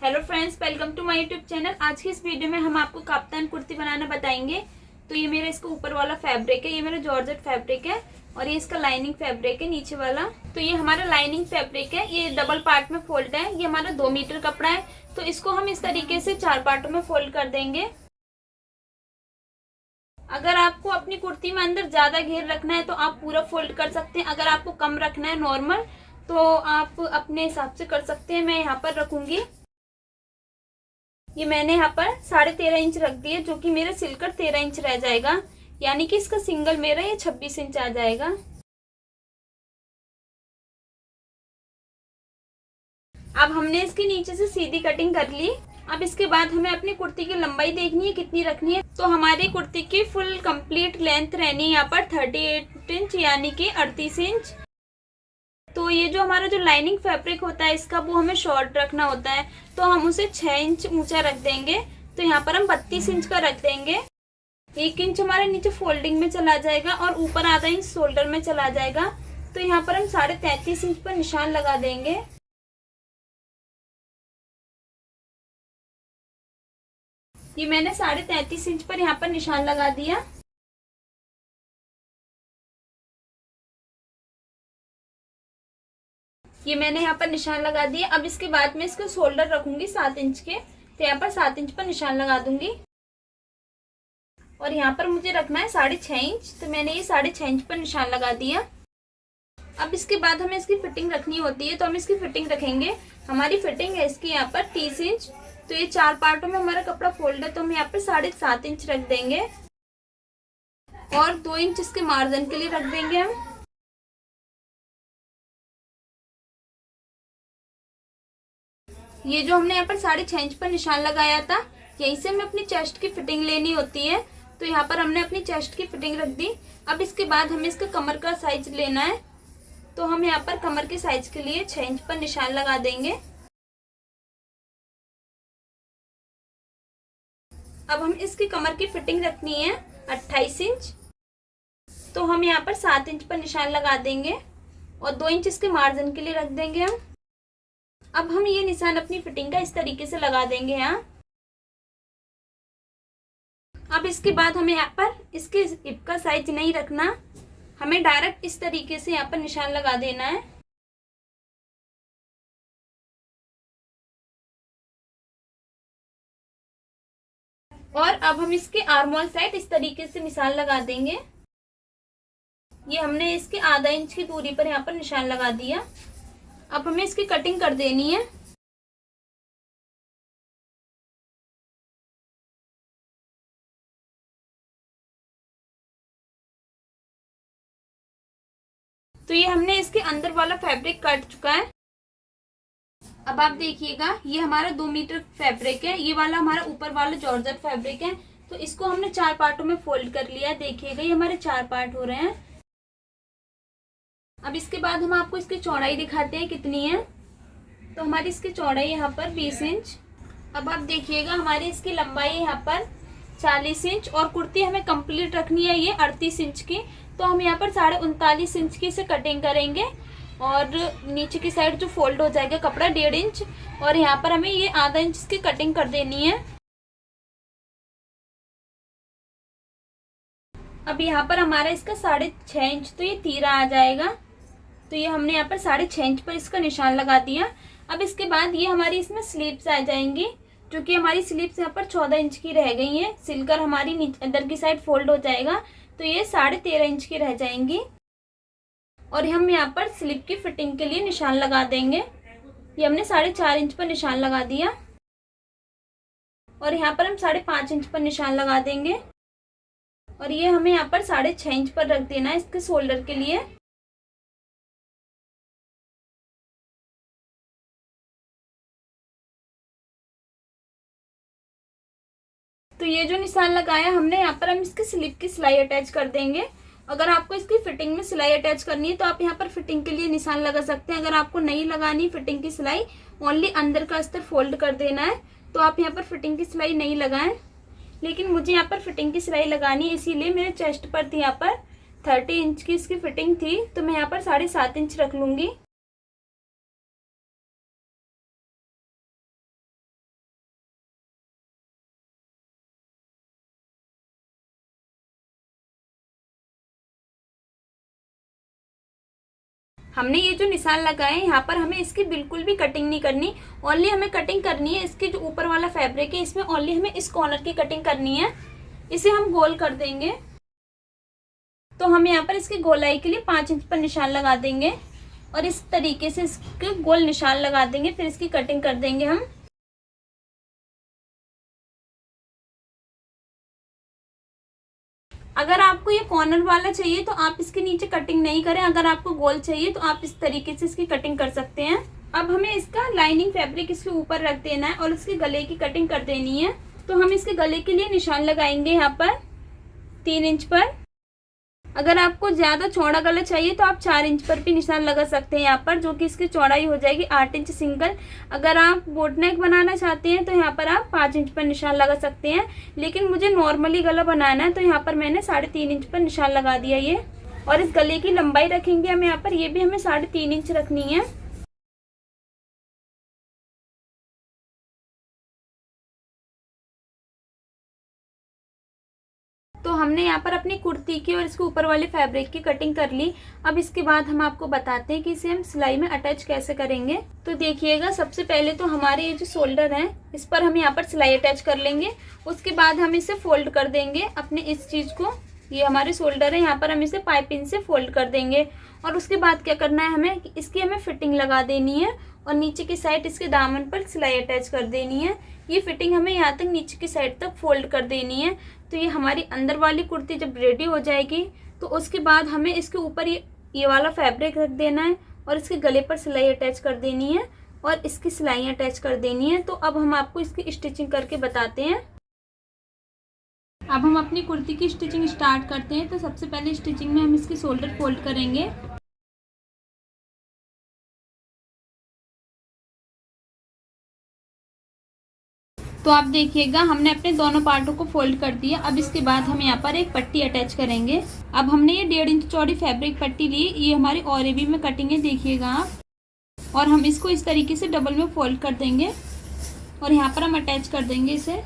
Hello friends, welcome to my YouTube channel. आज की इस वीडियो में हम आपको काफ्तान कुर्ती बनाना बताएंगे। तो ये मेरा इसका ऊपर वाला फैब्रिक है, ये मेरा जॉर्जेट फैब्रिक है और ये इसका लाइनिंग फैब्रिक है नीचे वाला। तो ये हमारा लाइनिंग फैब्रिक है, ये डबल पार्ट में फोल्ड है। ये हमारा 2 मीटर कपड़ा है, तो इसको हम इस तरीके से 4 पार्टों में फोल्ड कर देंगे। अगर आपको अपनी कुर्ती में अंदर ज्यादा घेर रखना है तो आप पूरा फोल्ड कर सकते हैं। अगर आपको कम रखना है नॉर्मल, तो आप अपने हिसाब से कर सकते हैं। मैं यहाँ पर रखूंगी, ये मैंने यहाँ पर 13.5 इंच रख दिए, जो कि मेरा सिलकर 13 इंच रह जाएगा। यानी कि इसका सिंगल मेरा ये 26 इंच आ जाएगा। अब हमने इसकी नीचे से सीधी कटिंग कर ली। अब इसके बाद हमें अपनी कुर्ती की लंबाई देखनी है, कितनी रखनी है। तो हमारी कुर्ती की फुल कंप्लीट लेंथ रहनी है यहाँ पर 38 इंच, यानी कि 38 इंच। तो ये जो हमारा जो लाइनिंग फैब्रिक होता है इसका, वो हमें शॉर्ट रखना होता है, तो हम उसे 6 इंच ऊंचा रख देंगे। तो यहाँ पर हम 32 इंच का रख देंगे। 1 इंच हमारे नीचे फोल्डिंग में चला जाएगा और ऊपर आधा इंच शोल्डर में चला जाएगा। तो यहाँ पर हम 33.5 इंच पर निशान लगा देंगे। ये मैंने 33.5 इंच पर यहाँ पर निशान लगा दिया। ये मैंने यहाँ पर निशान लगा दिया। अब इसके बाद में इसको शोल्डर रखूंगी 7 इंच के, तो यहाँ पर 7 इंच पर निशान लगा दूंगी। और यहाँ पर मुझे रखना है 6.5 इंच, तो मैंने ये 6.5 इंच पर निशान लगा दिया। अब इसके बाद हमें इसकी फिटिंग रखनी होती है, तो हम इसकी फिटिंग रखेंगे। हमारी फिटिंग है इसकी यहाँ पर 30 इंच। तो ये 4 पार्टों में हमारा कपड़ा फोल्ड है, तो हम यहाँ पर 7.5 इंच रख देंगे और 2 इंच इसके मार्जिन के लिए रख देंगे हम। ये जो हमने यहाँ पर 6.5 इंच पर निशान लगाया था, यहीं से हमें अपनी चेस्ट की फिटिंग लेनी होती है। तो यहाँ पर हमने अपनी चेस्ट की फिटिंग रख दी। अब इसके बाद हमें इसका कमर का साइज लेना है, तो हम यहाँ पर कमर के साइज के लिए 6 इंच पर निशान लगा देंगे। अब हम इसकी कमर की फिटिंग रखनी है 28 इंच, तो हम यहाँ पर 7 इंच पर निशान लगा देंगे और 2 इंच इसके मार्जिन के लिए रख देंगे हम। अब हम ये निशान अपनी फिटिंग का इस तरीके से लगा देंगे यहाँ। अब इसके बाद हमें यहाँ पर इसके हिप का साइज नहीं रखना, हमें डायरेक्ट इस तरीके से यहाँ पर निशान लगा देना है। और अब हम इसके आर्मोल साइड इस तरीके से निशान लगा देंगे। ये हमने इसके आधा इंच की दूरी पर यहाँ पर निशान लगा दिया। अब हमें इसकी कटिंग कर देनी है। तो ये हमने इसके अंदर वाला फैब्रिक कट चुका है। अब आप देखिएगा, ये हमारा 2 मीटर फैब्रिक है, ये वाला हमारा ऊपर वाला जॉर्जेट फैब्रिक है। तो इसको हमने 4 पार्टों में फोल्ड कर लिया। देखिएगा, ये हमारे 4 पार्ट हो रहे हैं। अब इसके बाद हम आपको इसकी चौड़ाई दिखाते हैं कितनी है। तो हमारी इसकी चौड़ाई यहाँ पर 20 इंच। अब आप देखिएगा, हमारी इसकी लंबाई यहाँ पर 40 इंच और कुर्ती हमें कंप्लीट रखनी है ये 38 इंच की। तो हम यहाँ पर 39.5 इंच की इसे कटिंग करेंगे और नीचे की साइड जो फोल्ड हो जाएगा कपड़ा 1.5 इंच, और यहाँ पर हमें ये आधा इंच की कटिंग कर देनी है। अब यहाँ पर हमारा इसका 6.5 इंच, तो ये तीरा आ जाएगा। तो ये हमने यहाँ पर 6.5 इंच पर इसका निशान लगा दिया। अब इसके बाद ये हमारी इसमें स्लीव्स आ जाएंगी, जो कि हमारी स्लीव्स यहाँ पर 14 इंच की रह गई हैं। सिलकर हमारी अंदर की साइड फोल्ड हो जाएगा, तो ये 13.5 इंच की रह जाएंगी। और हम यहाँ पर स्लीव की फिटिंग के लिए निशान लगा देंगे। ये हमने 4.5 इंच पर निशान लगा दिया और यहाँ पर हम 5.5 इंच पर निशान लगा देंगे। और ये हमें यहाँ पर 6.5 इंच पर रख देना है इसके शोल्डर के लिए। तो ये जो निशान लगाया हमने, यहाँ पर हम इसकी स्लीव की सिलाई अटैच कर देंगे। अगर आपको इसकी फिटिंग में सिलाई अटैच करनी है तो आप यहाँ पर फिटिंग के लिए निशान लगा सकते हैं। अगर आपको नहीं लगानी फिटिंग की सिलाई, ओनली अंदर का अस्तर फोल्ड कर देना है, तो आप यहाँ पर फिटिंग की सिलाई नहीं लगाएं। लेकिन मुझे यहाँ पर फिटिंग की सिलाई लगानी है, इसीलिए मेरे चेस्ट पर थी यहाँ पर 30 इंच की इसकी फिटिंग थी, तो मैं यहाँ पर 7.5 इंच रख लूंगी। हमने ये जो निशान लगाए हैं यहाँ पर हमें इसकी बिल्कुल भी कटिंग नहीं करनी, ओनली हमें कटिंग करनी है इसके जो ऊपर वाला फैब्रिक है इसमें ओनली हमें इस कॉर्नर की कटिंग करनी है। इसे हम गोल कर देंगे। तो हम यहाँ पर इसकी गोलाई के लिए 5 इंच पर निशान लगा देंगे और इस तरीके से इसके गोल निशान लगा देंगे, फिर इसकी कटिंग कर देंगे हम। अगर आपको ये कॉर्नर वाला चाहिए तो आप इसके नीचे कटिंग नहीं करें, अगर आपको गोल चाहिए तो आप इस तरीके से इसकी कटिंग कर सकते हैं। अब हमें इसका लाइनिंग फैब्रिक इसके ऊपर रख देना है और इसके गले की कटिंग कर देनी है। तो हम इसके गले के लिए निशान लगाएंगे यहाँ पर 3 इंच पर। अगर आपको ज़्यादा चौड़ा गला चाहिए तो आप 4 इंच पर भी निशान लगा सकते हैं यहाँ पर, जो कि इसकी चौड़ाई हो जाएगी 8 इंच सिंगल। अगर आप बोट नेक बनाना चाहते हैं तो यहाँ पर आप 5 इंच पर निशान लगा सकते हैं, लेकिन मुझे नॉर्मली गला बनाना है तो यहाँ पर मैंने 3.5 इंच पर निशान लगा दिया ये। और इस गले की लंबाई रखेंगे हम यहाँ पर, ये भी हमें 3.5 इंच रखनी है। तो हमने यहाँ पर अपनी कुर्ती की और इसके ऊपर वाले फैब्रिक की कटिंग कर ली। अब इसके बाद हम आपको बताते हैं कि इसे हम सिलाई में अटैच कैसे करेंगे। तो देखिएगा, सबसे पहले तो हमारे ये जो शोल्डर है इस पर हम यहाँ पर सिलाई अटैच कर लेंगे। उसके बाद हम इसे फोल्ड कर देंगे अपने इस चीज़ को। ये हमारे शोल्डर है, यहाँ पर हम इसे पाइपिंग से फोल्ड कर देंगे। और उसके बाद क्या करना है, हमें इसकी हमें फिटिंग लगा देनी है और नीचे की साइड इसके दामन पर सिलाई अटैच कर देनी है। ये फिटिंग हमें यहाँ तक नीचे की साइड तक फोल्ड कर देनी है। तो ये हमारी अंदर वाली कुर्ती जब रेडी हो जाएगी तो उसके बाद हमें इसके ऊपर ये वाला फैब्रिक रख देना है और इसके गले पर सिलाई अटैच कर देनी है और इसकी सिलाइयाँ अटैच कर देनी है। तो अब हम आपको इसकी स्टिचिंग करके बताते हैं। अब हम अपनी कुर्ती की स्टिचिंग स्टार्ट करते हैं। तो सबसे पहले स्टिचिंग में हम इसकी शोल्डर फोल्ड करेंगे। तो आप देखिएगा, हमने अपने दोनों पार्टों को फोल्ड कर दिया। अब इसके बाद हम यहाँ पर एक पट्टी अटैच करेंगे। अब हमने ये 1.5 इंच चौड़ी फैब्रिक पट्टी ली, ये हमारी ऑरेबी में कटिंग है, देखिएगा आप। और हम इसको इस तरीके से डबल में फोल्ड कर देंगे और यहाँ पर हम अटैच कर देंगे इसे।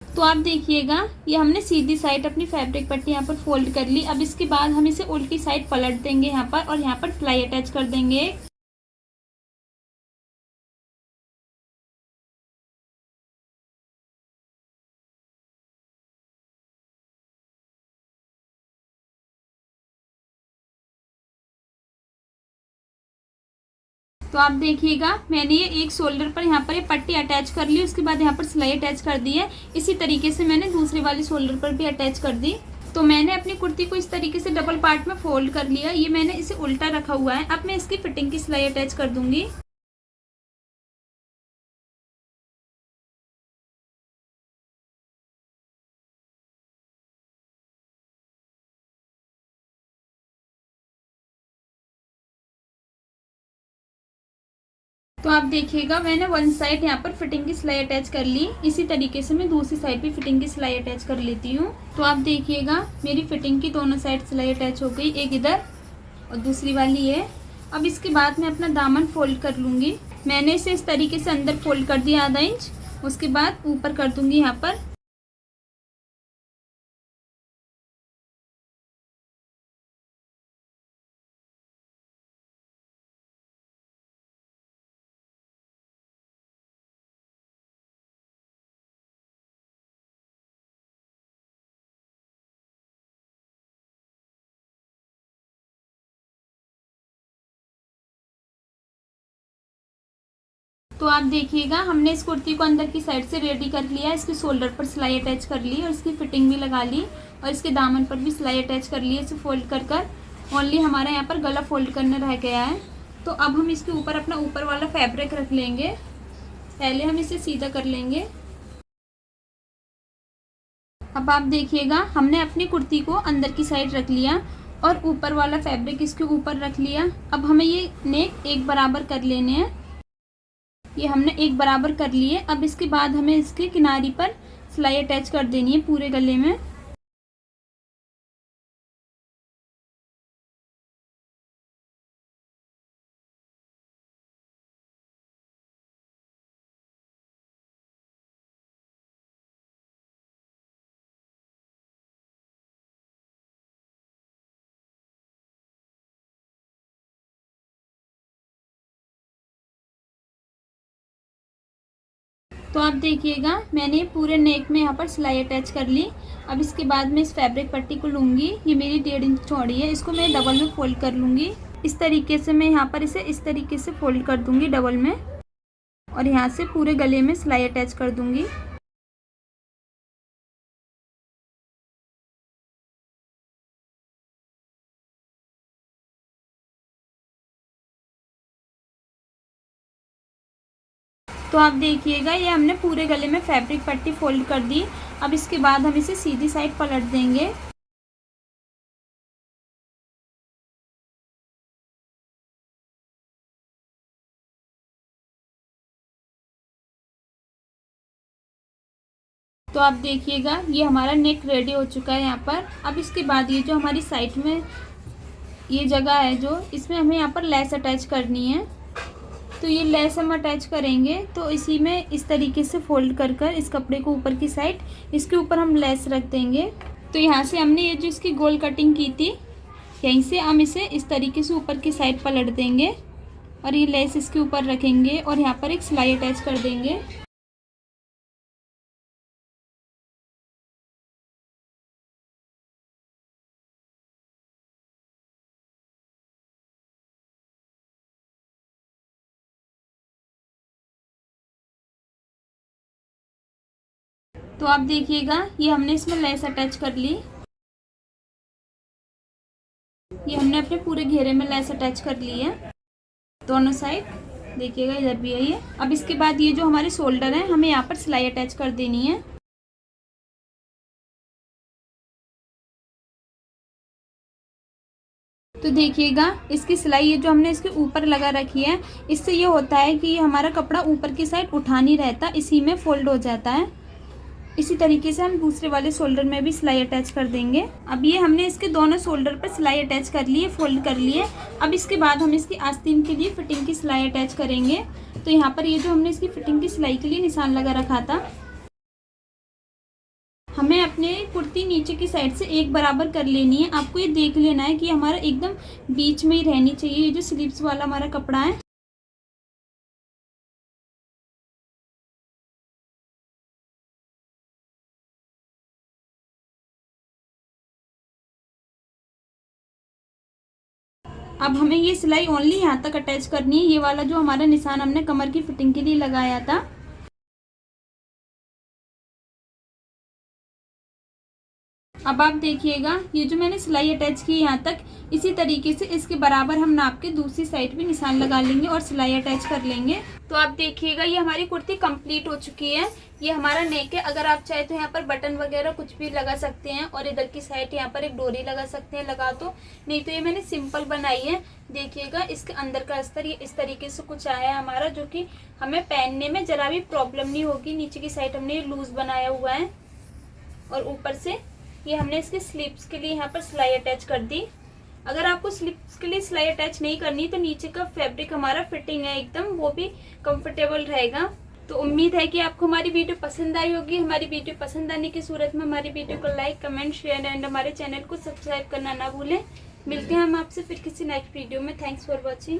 तो आप देखिएगा, ये हमने सीधी साइड अपनी फैब्रिक पट्टी यहाँ पर फोल्ड कर ली। अब इसके बाद हम इसे उल्टी साइड पलट देंगे यहाँ पर और यहाँ पर सिलाई अटैच कर देंगे। तो आप देखिएगा, मैंने ये एक शोल्डर पर यहाँ पर ये पट्टी अटैच कर ली, उसके बाद यहाँ पर सिलाई अटैच कर दी है। इसी तरीके से मैंने दूसरे वाली शोल्डर पर भी अटैच कर दी। तो मैंने अपनी कुर्ती को इस तरीके से डबल पार्ट में फोल्ड कर लिया। ये मैंने इसे उल्टा रखा हुआ है। अब मैं इसकी फिटिंग की सिलाई अटैच कर दूंगी। तो आप देखिएगा, मैंने वन साइड यहाँ पर फिटिंग की सिलाई अटैच कर ली। इसी तरीके से मैं दूसरी साइड भी फिटिंग की सिलाई अटैच कर लेती हूँ। तो आप देखिएगा, मेरी फिटिंग की दोनों साइड सिलाई अटैच हो गई, एक इधर और दूसरी वाली है। अब इसके बाद मैं अपना दामन फोल्ड कर लूँगी। मैंने इसे इस तरीके से अंदर फोल्ड कर दिया आधा इंच, उसके बाद ऊपर कर दूँगी यहाँ पर। तो आप देखिएगा, हमने इस कुर्ती को अंदर की साइड से रेडी कर लिया। इसके शोल्डर पर सिलाई अटैच कर ली और इसकी फिटिंग भी लगा ली और इसके दामन पर भी सिलाई अटैच कर ली। इसे फोल्ड कर कर ओनली हमारा यहाँ पर गला फोल्ड करना रह गया है। तो अब हम इसके ऊपर अपना ऊपर वाला फैब्रिक रख लेंगे। पहले हम इसे सीधा कर लेंगे। अब आप देखिएगा, हमने अपनी कुर्ती को अंदर की साइड रख लिया और ऊपर वाला फैब्रिक इसके ऊपर रख लिया। अब हमें ये नेक एक बराबर कर लेने हैं। ये हमने एक बराबर कर लिए। अब इसके बाद हमें इसके किनारी पर सिलाई अटैच कर देनी है पूरे गले में। तो आप देखिएगा मैंने पूरे नेक में यहाँ पर सिलाई अटैच कर ली। अब इसके बाद मैं इस फैब्रिक पट्टी को लूँगी, ये मेरी 1.5 इंच चौड़ी है, इसको मैं डबल में फोल्ड कर लूँगी। इस तरीके से मैं यहाँ पर इसे इस तरीके से फोल्ड कर दूँगी डबल में, और यहाँ से पूरे गले में सिलाई अटैच कर दूँगी। तो आप देखिएगा ये हमने पूरे गले में फैब्रिक पट्टी फोल्ड कर दी। अब इसके बाद हम इसे सीधी साइड पलट देंगे। तो आप देखिएगा ये हमारा नेक रेडी हो चुका है यहाँ पर। अब इसके बाद ये जो हमारी साइड में ये जगह है जो इसमें हमें यहाँ पर लेस अटैच करनी है। तो ये लेस हम अटैच करेंगे तो इसी में इस तरीके से फोल्ड कर कर इस कपड़े को ऊपर की साइड इसके ऊपर हम लेस रख देंगे। तो यहाँ से हमने ये जो इसकी गोल कटिंग की थी यहीं से हम इसे इस तरीके से ऊपर की साइड पलट देंगे और ये लेस इसके ऊपर रखेंगे और यहाँ पर एक सिलाई अटैच कर देंगे। तो आप देखिएगा ये हमने इसमें लेस अटैच कर ली। ये हमने अपने पूरे घेरे में लेस अटैच कर ली है दोनों साइड, देखिएगा इधर भी है ये। अब इसके बाद ये जो हमारे शोल्डर है हमें यहाँ पर सिलाई अटैच कर देनी है। तो देखिएगा इसकी सिलाई ये जो हमने इसके ऊपर लगा रखी है इससे ये होता है कि ये हमारा कपड़ा ऊपर की साइड उठा नहीं रहता, इसी में फोल्ड हो जाता है। इसी तरीके से हम दूसरे वाले शोल्डर में भी सिलाई अटैच कर देंगे। अब ये हमने इसके दोनों शोल्डर पर सिलाई अटैच कर ली है, फोल्ड कर लिए। अब इसके बाद हम इसकी आस्तीन के लिए फिटिंग की सिलाई अटैच करेंगे। तो यहाँ पर ये जो हमने इसकी फिटिंग की सिलाई के लिए निशान लगा रखा था, हमें अपने कुर्ती नीचे की साइड से एक बराबर कर लेनी है। आपको ये देख लेना है कि हमारा एकदम बीच में ही रहनी चाहिए ये जो स्लीव्स वाला हमारा कपड़ा है। अब हमें ये सिलाई ओनली यहाँ तक अटैच करनी है, ये वाला जो हमारा निशान हमने कमर की फिटिंग के लिए लगाया था। अब आप देखिएगा ये जो मैंने सिलाई अटैच की यहाँ तक, इसी तरीके से इसके बराबर हम नाप के दूसरी साइड भी निशान लगा लेंगे और सिलाई अटैच कर लेंगे। तो आप देखिएगा ये हमारी कुर्ती कंप्लीट हो चुकी है। ये हमारा नेक है। अगर आप चाहे तो यहाँ पर बटन वगैरह कुछ भी लगा सकते हैं और इधर की साइड यहाँ पर एक डोरी लगा सकते हैं, लगा तो नहीं तो ये मैंने सिंपल बनाई है। देखिएगा इसके अंदर का अस्तर ये इस तरीके से कुछ आया है हमारा, जो कि हमें पहनने में जरा भी प्रॉब्लम नहीं होगी। नीचे की साइड हमने ये लूज बनाया हुआ है और ऊपर से ये हमने इसके स्लीव्स के लिए यहाँ पर सिलाई अटैच कर दी। अगर आपको स्लीव्स के लिए सिलाई अटैच नहीं करनी तो नीचे का फैब्रिक हमारा फिटिंग है एकदम, वो भी कंफर्टेबल रहेगा। तो उम्मीद है कि आपको हमारी वीडियो पसंद आई होगी। हमारी वीडियो पसंद आने की सूरत में हमारी वीडियो को लाइक, कमेंट, शेयर एंड हमारे चैनल को सब्सक्राइब करना ना भूलें। मिलते हैं हम आपसे फिर किसी नेक्स्ट वीडियो में। Thanks for watching.